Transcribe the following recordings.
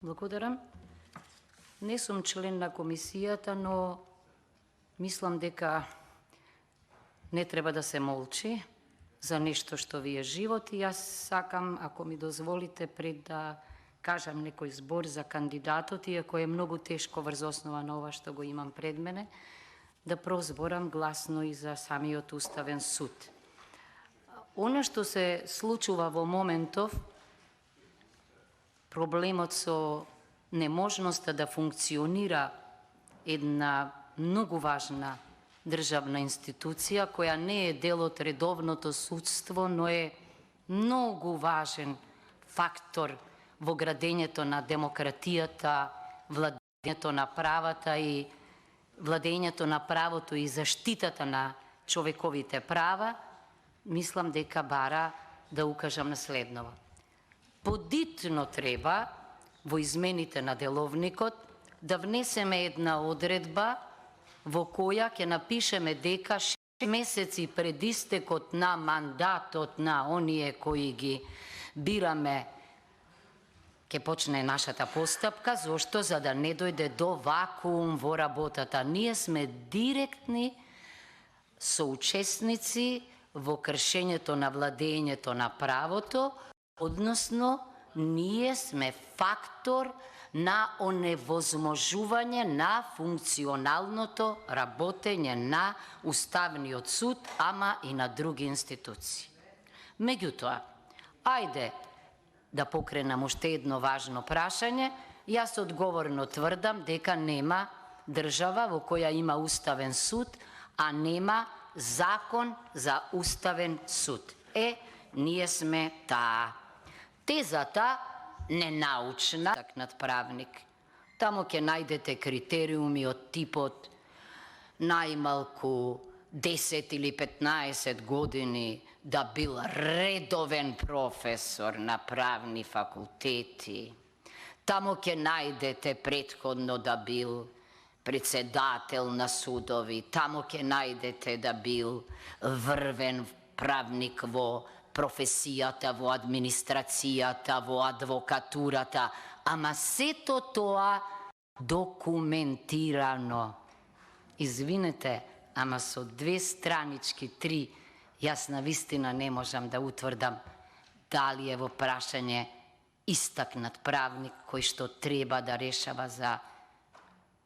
Благодарам. Не сум член на комисијата, но мислам дека не треба да се молчи за нешто што ви е живот и јас сакам, ако ми дозволите, пред да кажам некој збор за кандидатот, иако е многу тешко врз основа на ова што го имам пред мене, да прозборам гласно и за самиот Уставен суд. Она што се случува во моментов, проблемот со неможноста да функционира една многу важна државна институција, која не е дел од редовното судство, но е многу важен фактор во градењето на демократијата, владењето на правата и владењето на правото и заштитата на човековите права, мислам дека бара да укажам на следново. Подитно треба во измените на деловникот да внесеме една одредба во која ќе напишеме дека 6 месеци пред истекот на мандатот на оние кои ги бираме ќе почне нашата постапка, зошто? За да не дојде до вакуум во работата. Ние сме директни соучесници во кршењето на владењето на правото, односно ние сме фактор на оневозможување на функционалното работење на Уставниот суд, ама и на други институции. Меѓутоа, ајде да покренам уште едно важно прашање. Јас одговорно тврдам дека нема држава во која има Уставен суд, а нема закон за Уставен суд. Ние сме таа. Тезата ненаучна, такнат правник. Тамо ќе најдете критериуми од типот најмалку 10 или 15 години да бил редовен професор на правни факултети. Тамо ќе најдете претходно да бил председател на судови. Тамо ќе најдете да бил врвен правник во професијата, во администрацијата, во адвокатурата, ама сето тоа документирано. Извинете, ама со 2 странички, 3, јас навистина не можам да утврдам дали е во прашање истакнат правник кој што треба да решава за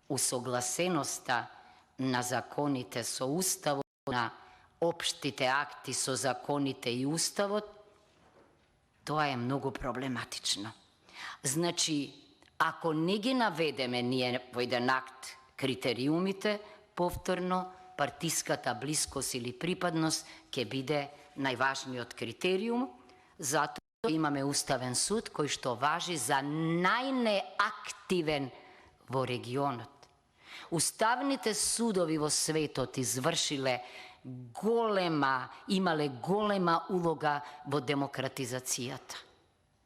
усогласеноста на законите со Уставот, на општите акти со законите и Уставот, тоа е многу проблематично. Значи, ако не ги наведеме ние во еден акт критериумите, повторно партиската блискост или припадност ќе биде најважниот критериум, затоа имаме Уставен суд кој што важи за најнеактивен во регионот. Уставните судови во светот имале голема улога во демократизацијата.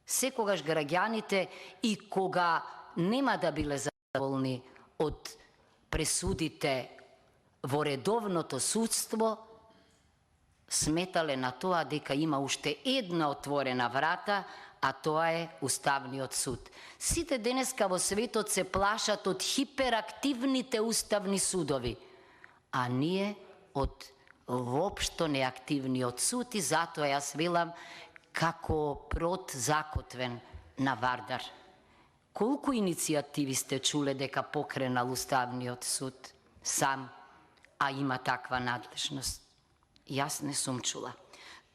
Секогаш граѓаните и кога нема да биле задоволни од пресудите во редовното судство, сметале на тоа дека има уште една отворена врата, а тоа е Уставниот суд. Сите денеска во светот се плашат од хиперактивните уставни судови, а ние од воопшто неактивниот суд, и затоа јас велам како протзакотвен на Вардар. Колку иницијативи сте чуле дека покренал Уставниот суд сам, а има таква надлежност? Јас не сум чула.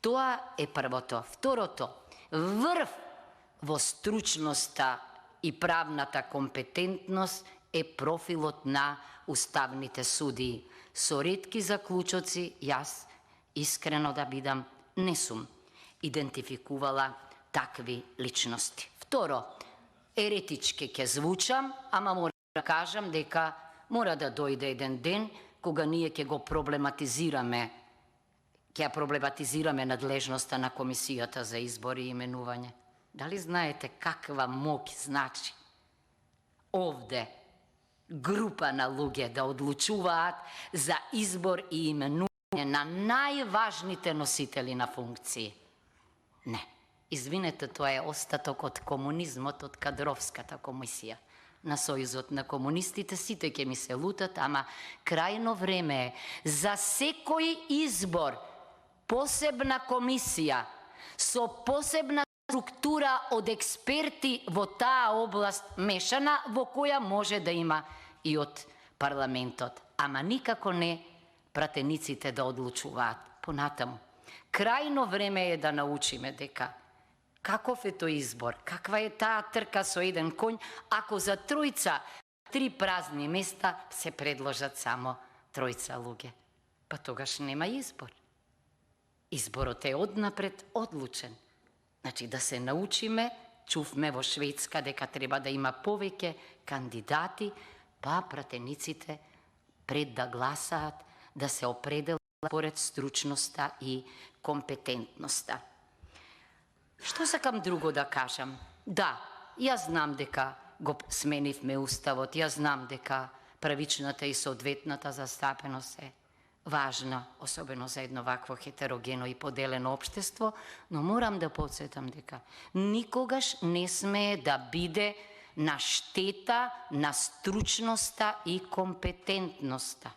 Тоа е првото. Второто, врв во стручноста и правната компетентност е профилот на уставните судии. Со ретки заклучоци, јас, искрено да бидам, не сум идентификувала такви личности. Второ, еретички ќе звучам, ама мора да кажам дека мора да дојде еден ден кога ние ќе ја проблематизираме надлежноста на Комисијата за избори и именување. Дали знаете каква моќ значи овде група на луѓе да одлучуваат за избор и именување на најважните носители на функции? Не. Извинете, тоа е остаток од комунизмот, од кадровската комисија на Сојузот на комунистите. Сите ќе ми се лутат, ама крајно време е за секој избор посебна комисија со посебна структура од експерти во таа област мешана, во која може да има и од парламентот, ама никако не пратениците да одлучуваат. Понатаму, крајно време е да научиме дека каков е тој избор, каква е таа трка со еден конј, ако за тројца 3 празни места се предложат само 3 луѓе. Па тогаш нема избор. Изборот е однапред одлучен. Значи да се научиме, чувме во Шведска дека треба да има повеќе кандидати, па пратениците пред да гласаат да се определат според стручноста и компетентноста. Што сакам друго да кажам? Да, јас знам дека го сменивме уставот, јас знам дека правичната и соодветната застапеност е важна, особено за едно вакво хетерогено и поделено општество, но морам да подсетам дека никогаш не смее да биде на штета на стручноста и компетентноста.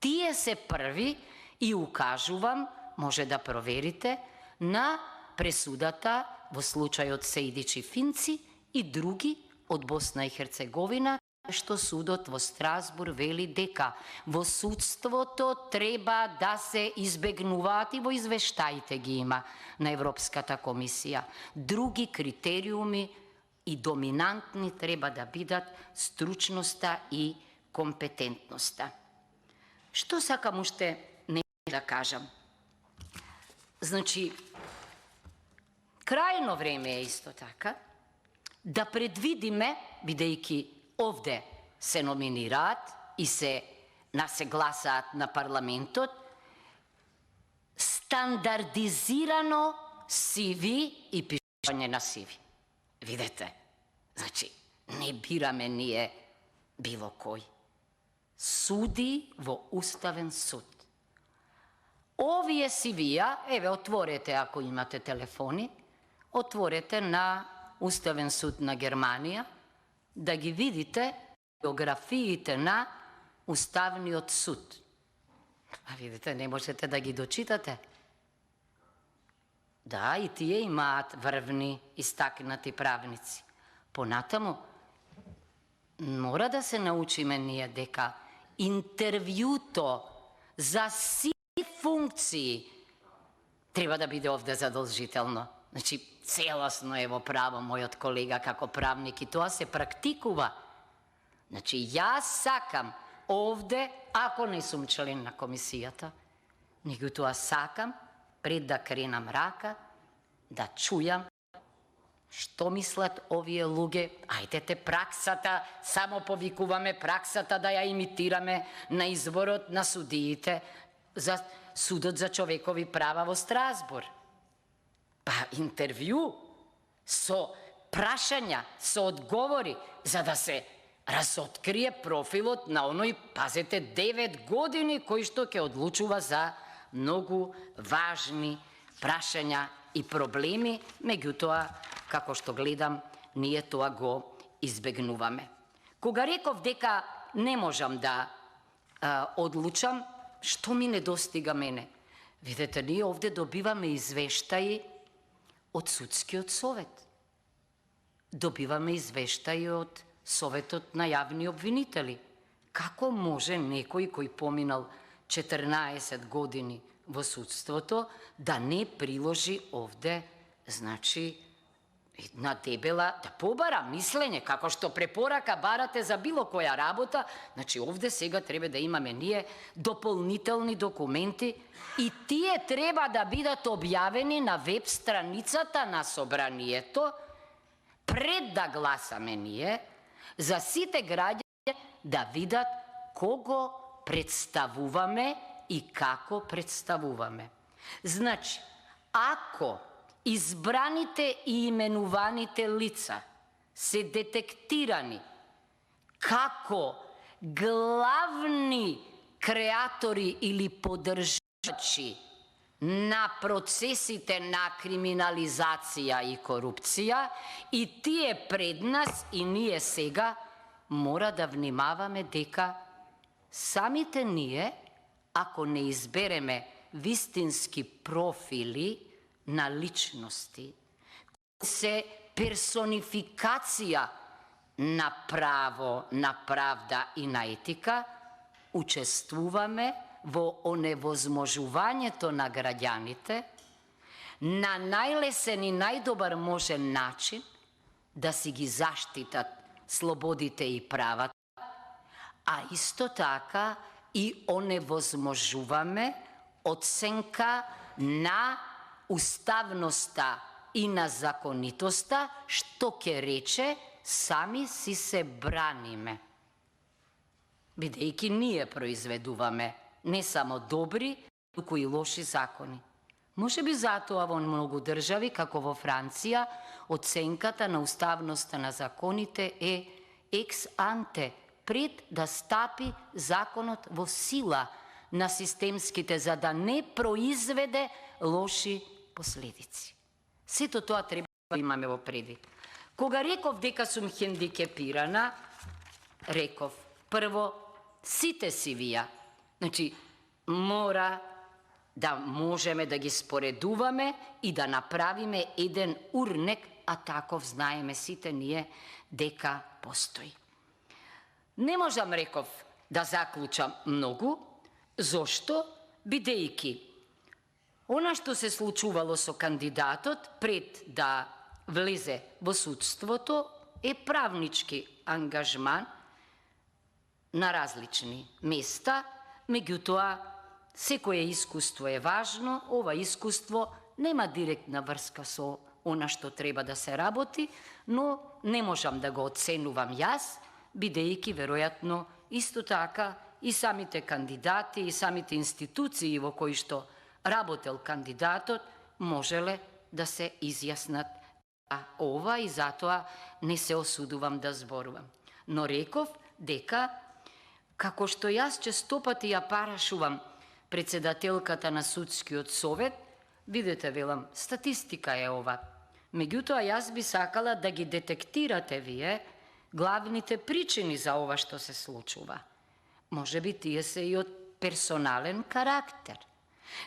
Тие се први и укажувам, може да проверите, на пресудата во случајот Сејдич и Финци и други од Босна и Херцеговина, што судот во Страсбур вели дека во судството треба да се избегнуваат и во извештаите ги има на Европската комисија. Други критериуми и доминантни треба да бидат стручноста и компетентноста. Што сакам уште не да кажам? Значи, крајно време е исто така да предвидиме, бидејќи овде се номинираат и се гласаат на парламентот, стандардизирано CV и пишање на CV. Видете, значи, не бираме ние било кој. Суди во Уставен суд. Овие CV-ја, еве, отворете ако имате телефони, отворете на Уставен суд на Германија, да ги видите биографиите на Уставниот суд. А видите, не можете да ги дочитате. Да, и тие имаат врвни истакнати правници. Понатаму, мора да се научиме ние дека интервјуто за сите функции треба да биде овде задолжително. Значи, целосно е во право мојот колега како правник и тоа се практикува. Значи, јас сакам овде, ако не сум член на комисијата, меѓутоа сакам, пред да кренам рака, да чујам што мислат овие луѓе. Ајдете праксата, само повикуваме праксата да ја имитираме на изборот на судиите за Судот за човекови права во Страсбур. Па интервју со прашања, со одговори, за да се разоткрие профилот на оној, пазете, 9 години кој што ќе одлучува за многу важни прашања и проблеми, меѓутоа, како што гледам, ние тоа го избегнуваме. Кога реков дека не можам да одлучам, што ми недостига мене? Видете, ние овде добиваме извештаи од Судскиот совет. Добиваме извештаи од Советот на јавни обвинители. Како може некој кој поминал 14 години во судството да не приложи овде, значи, една дебела, да побара мислење, како што препорака барате за било која работа, значи овде сега треба да имаме ние дополнителни документи и тие треба да бидат објавени на веб страницата на Собранието пред да гласаме ние, за сите граѓани да видат кого представуваме и како представуваме. Значи, ако избраните и именуваните лица се детектирани како главни креатори или поддржачи на процесите на криминализација и корупција и тие пред нас и ние сега мора да внимаваме дека самите ние, ако не избереме вистински профили на личности, се персонификација на право, на правда и на етика, учествуваме во оневозможувањето на граѓаните на најлесен и најдобар можен начин да си ги заштитат слободите и правата, а исто така и оневозможуваме оценка на уставноста и на законитоста, што ќе рече сами си се браниме. Бидејќи ние произведуваме не само добри, туку и лоши закони. Може би затоа во многу држави, како во Франција, оценката на уставноста на законите е екс анте, пред да стапи законот во сила на системските, за да не произведе лоши последици. Сето тоа треба да имаме во предвид. Кога реков дека сум хендикепирана, реков, прво, сите си вија, значи, мора да можеме да ги споредуваме и да направиме еден урнек, а таков знаеме сите ние дека постои. Не можам, реков, да заклучам многу, зошто? Бидејќи она што се случувало со кандидатот пред да влезе во судството е правнички ангажман на различни места, меѓутоа секое искуство е важно, ова искуство нема директна врска со она што треба да се работи, но не можам да го оценувам јас, бидејќи веројатно исто така и самите кандидати и самите институции во кои што работел кандидатот можеле да се изјаснат ова и затоа не се осудувам да зборувам. Но реков дека, како што јас честопати ја парашувам председателката на судскиот совет, видете, велам, статистика е ова. Меѓутоа, јас би сакала да ги детектирате вие главните причини за ова што се случува. Може би тие се и од персонален карактер,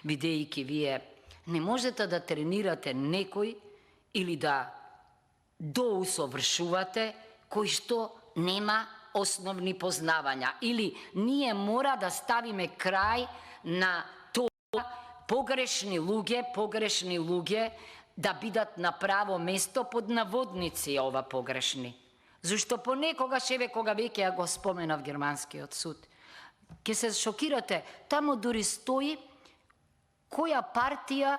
бидејќи вие не можете да тренирате некој или да доусовршувате кој што нема основни познавања. Или ние мора да ставиме крај на тоа погрешни луѓе да бидат на право место под наводници ова погрешни. Зашто понекогаш, еве кога веќе ја го споменав германскиот суд, ќе се шокирате, таму дури стои која партија,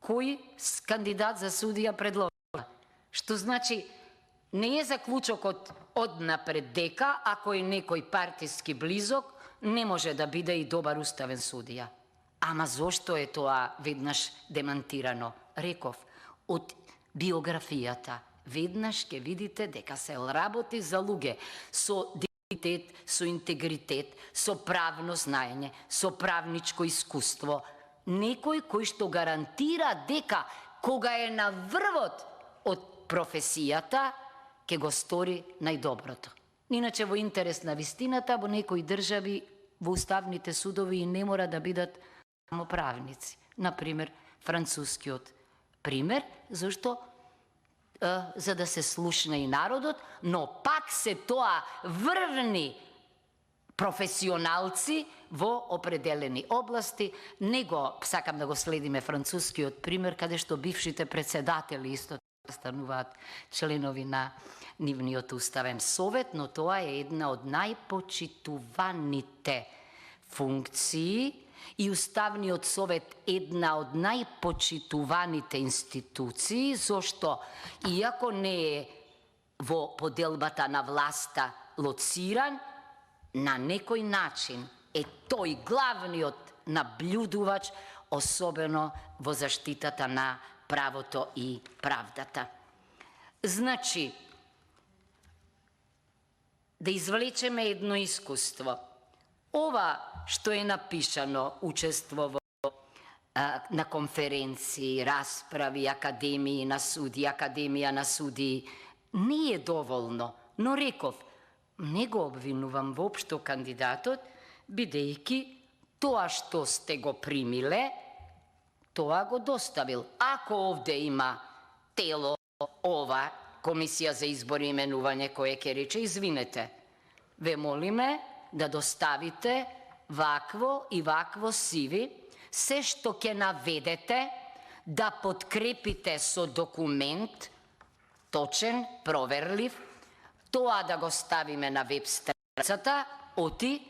кој кандидат за судија предложила. Што значи, не е заклучокот однапред дека, ако е некој партиски близок, не може да биде и добар уставен судија. Ама зошто е тоа веднаш демантирано? Реков, од биографијата, веднаш ќе видите дека се работи за луѓе со дигнитет, со интегритет, со правно знаење, со правничко искуство. Некој кој што гарантира дека кога е на врвот од професијата, ќе го стори најдоброто. Иначе во интерес на вистината, во некои држави, во уставните судови не мора да бидат само правници. Например, францускиот пример, зашто за да се слушне и народот, но пак се тоа врвни професионалци во определени области. Него сакам да го следиме францускиот пример, каде што бившите председатели исто стануваат членови на нивниот уставен совет, но тоа е една од најпочитуваните функции и уставниот совет една од најпочитуваните институции, зашто иако не е во поделбата на власта лоциран, на некој начин е тој главниот наблюдувач, особено во заштитата на правото и правдата. Значи, да извлечеме едно искуство. Ова што е напишано, учество во na konferenciji, raspravi, akademija na sudi, nije dovoljno. No rekov, ne го обвинувам воопшто кандидатот, бидејќи тоа што сте го примиле, тоа го доставил. Ако овде има тело, ова Комисија за избор и именување, кој ќе рече, извинете, ве молиме да доставите вакво и вакво CV, се што ќе наведете, да подкрепите со документ, точен, проверлив, тоа да го ставиме на веб страницата, оти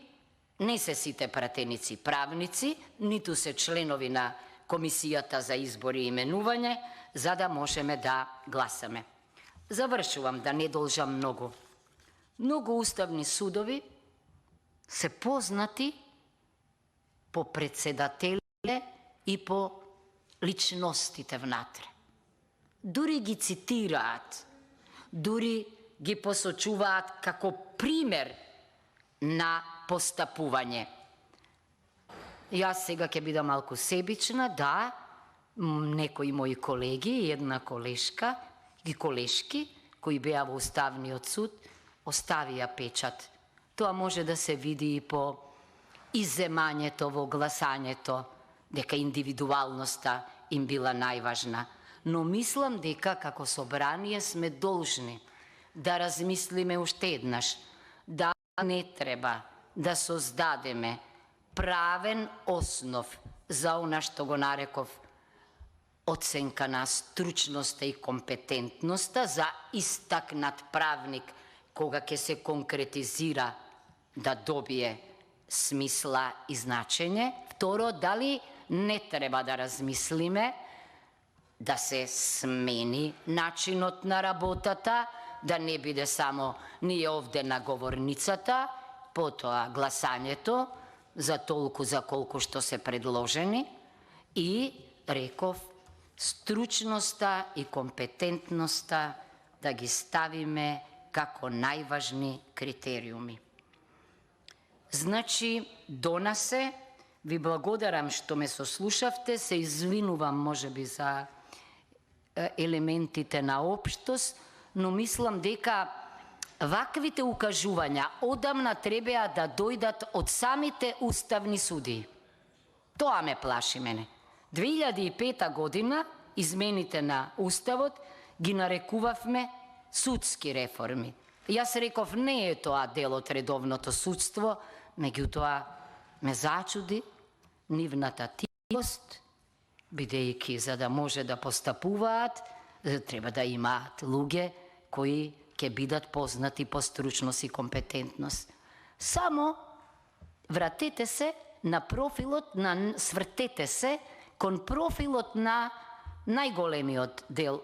не се сите пратеници правници, ниту се членови на Комисијата за избор и именување, за да можеме да гласаме. Завршувам, да не должам многу. Многу уставни судови се познати по председателите и по личностите внатре. Дури ги цитираат, дури ги посочуваат како пример на постапување. Јас сега ќе бидам малку себична, да, некои мои колеги и една колешка и колешки, кои беа во Уставниот суд, оставија печат. Тоа може да се види и по изземањето во гласањето, дека индивидуалноста им била најважна. Но мислам дека како собрание сме должни да размислиме уште еднаш, да не треба да создадеме правен основ за она што го нареков оценка на стручноста и компетентноста за истакнат правник, кога ќе се конкретизира да добие смисла и значење. Второ, дали не треба да размислиме да се смени начинот на работата, да не биде само ние овде на говорницата, потоа гласањето за толку за колку што се предложени и, реков, стручноста и компетентноста да ги ставиме како најважни критериуми. Значи, до нас е, ви благодарам што ме сослушавте, се извинувам можеби за елементите на општост, но мислам дека ваквите укажувања одамна требеа да дојдат од самите уставни суди. Тоа ме плаши мене. 2005 година измените на Уставот ги нарекувавме судски реформи. Јас реков, не е тоа дел од редовното судство, меѓутоа ме зачуди нивната тивост, бидејќи за да може да постапуваат, треба да имаат луѓе кои ќе бидат познати по стручност и компетентност. Само вратете се на профилот, свртете се кон профилот на најголемиот дел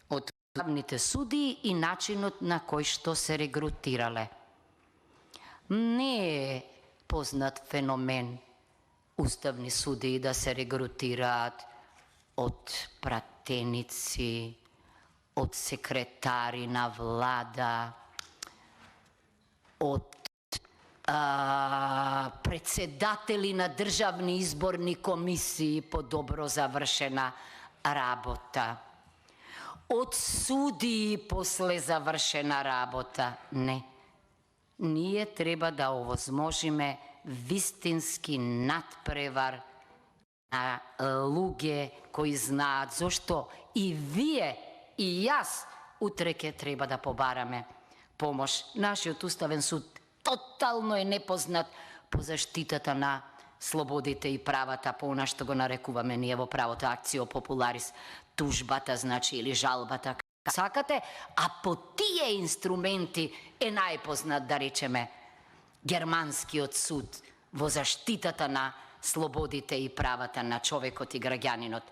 од уставните суди и начинот на кој што се регрутирале. Не е познат феномен уставни суди да се регрутираат од пратеници, од секретари на влада, од председатели на државни изборни комисии по добро завршена работа, од судии после завршена работа. Не. Ние треба да овозможиме вистински надпревар на луѓе кои знаат, зашто и вие и јас утре ќе треба да побараме помош. Нашиот уставен суд тотално е непознат по заштитата на слободите и правата, по она што го нарекуваме ние во правото акцио популарис, тужбата, значи, или жалбата, како сакате, а по тие инструменти е најпознат, да речеме, германскиот суд во заштитата на слободите и правата на човекот и граѓанинот.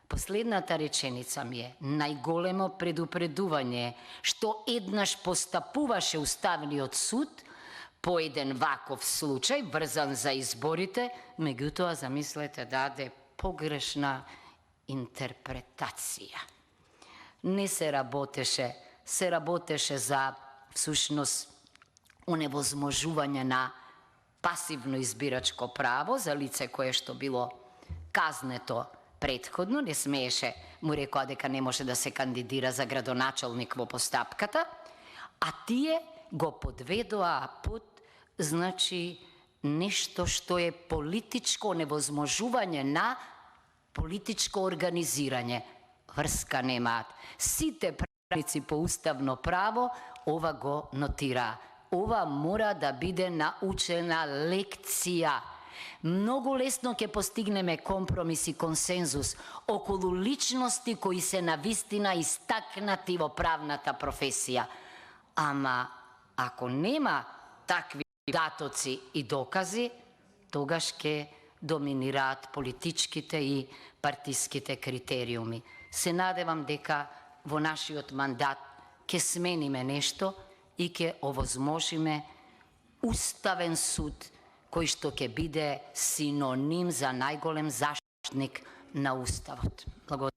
Последната реченица ми е најголемо предупредување што еднаш постапуваше Уставниот суд по еден ваков случај, врзан за изборите, меѓутоа, замислете, даде погрешна интерпретација. Не се работеше за, всушност, оневозможување на пасивно избирачко право за лице кое што било казнето предходно, не смееше, му рекоа дека не може да се кандидира за градоначалник во постапката, а тие го подведоа под, значи, нешто што е политичко невозможување на политичко организирање. Врска немаат. Сите правници по уставно право ова го нотира. Ова мора да биде научена лекција. Многу лесно ќе постигнеме компромис и консензус околу личности кои се навистина истакнати во правната професија. Ама, ако нема такви датоци и докази, тогаш ќе доминираат политичките и партиските критериуми. Се надевам дека во нашиот мандат ќе смениме нешто и ќе овозможиме уставен суд кој што ќе биде синоним за најголем заштитник на уставот. Благодарам.